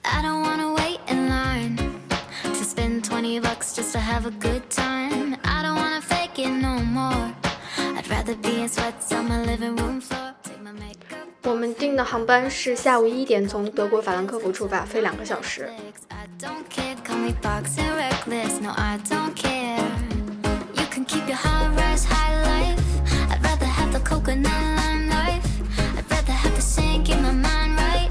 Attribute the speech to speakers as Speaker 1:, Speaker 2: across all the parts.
Speaker 1: I don't wanna wait in line to spend $20 just to have a good time. I don't wanna fake it no more. I'd rather be in sweats on my living room floor. Take my makeup.
Speaker 2: 我们订的航班是下午1点从德国法兰克福出发，飞2个小时。
Speaker 1: I don't care, call me boxing reckless. No, I don't care. You can keep your high rise, high life. I'd rather have the coconut lime life. I'd rather have the sink in my mind right.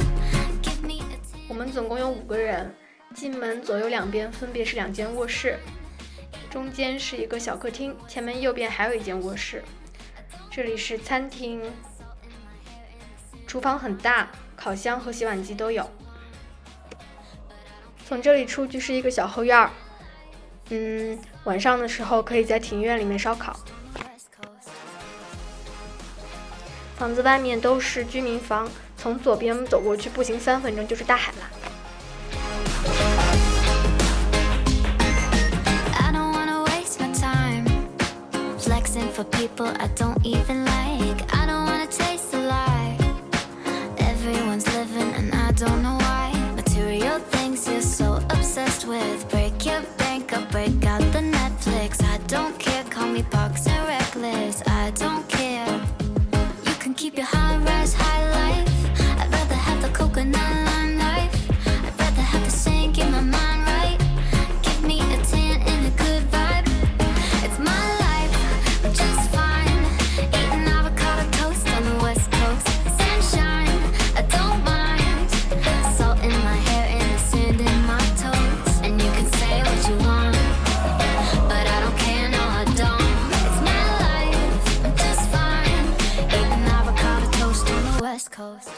Speaker 1: Give me a
Speaker 2: 我们总共有5个人，进门左右两边分别是2间卧室，中间是一个小客厅，前面右边还有1间卧室。这里是餐厅，厨房很大，烤箱和洗碗机都有。从这里出去是一个小后院，晚上的时候可以在庭院里面烧烤。房子外面都是居民房，从左边走过去步行3分钟就是大海了。
Speaker 1: Flexing for people I don't even like. I don't wanna taste a lie. Everyone's living and I don't know why. Material things you're so obsessed with. Break your bank up, break out the Netflix. I don't care, call me boxing reckless. I don't care. You can keep your high rise, high life. I'd rather have the coconut lime life. I'd rather have the sink in my mind right. Give me a tan and a good vibe. It's my just fine, eating avocado toast on the west coast. Sunshine, I don't mind. Salt in my hair and the sand in my toes. And you can say what you want, but I don't care, no I don't. It's my life, I'm just fine, eating avocado toast on the west coast.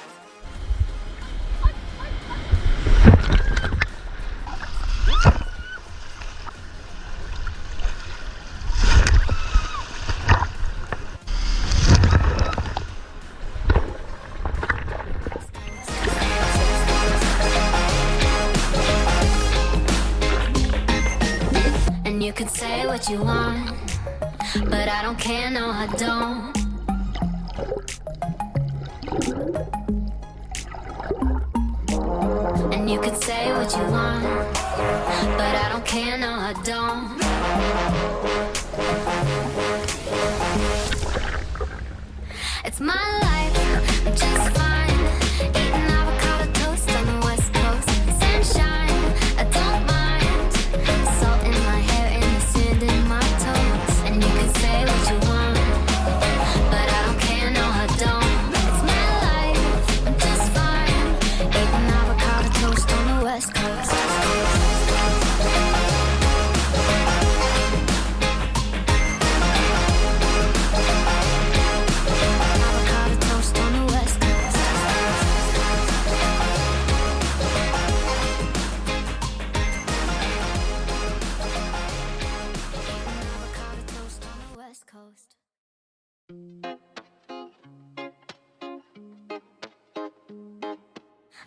Speaker 1: You can say what you want, but I don't care, no I don't. And you can say what you want, but I don't care, no I don't. It's my life, I'm just fine, eating avocado toast on the west coast. Sunshine, I don't mind, salt in my hair and the sand in my toes. And you can say what you want, but I don't care, no I don't. It's my life, I'm just fine, eating avocado toast on the west coast.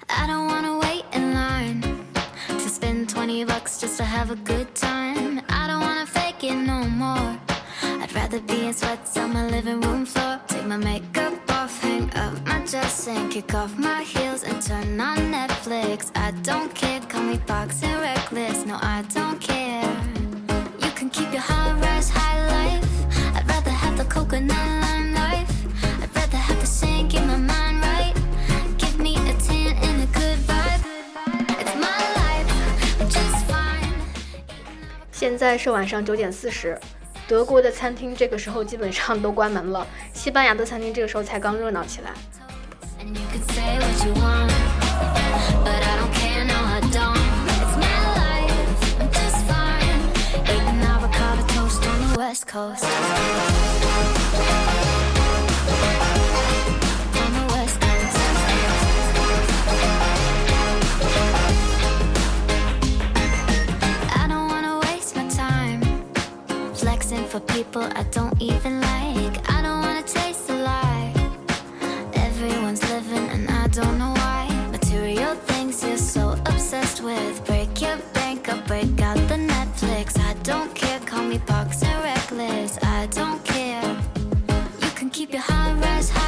Speaker 1: I don't wanna wait in line to spend $20 just to have a good time. I don't wanna fake it no more. I'd rather be in sweats on my living room floor. Take my makeup off, hang up my dress and kick off my heels and turn on Netflix. I don't care, call me boxing reckless. No, I don't care. You can keep your high rise, high life. I'd rather have the coconut lime life. I'd rather have the sink in my mind right. Give me a tan and a good vibe. It's my life, I'm just fine.
Speaker 2: 现在是晚上9点40，德国的餐厅这个时候基本上都关门了，西班牙的餐厅这个时候才刚热闹起来。
Speaker 1: And you can say what you want, but I don't care, no I don't. It's my life, I'm just fine, eating avocado toast on the west coast. On the west coast. I don't wanna waste my time flexing for people I don't even like. I don't wanna taste a lie. Everyone's living and I don't know why. Material things you're so obsessed with. Break your bank up, break out the Netflix. I don't care, call me boxing reckless. I don't care. You can keep your high rise high.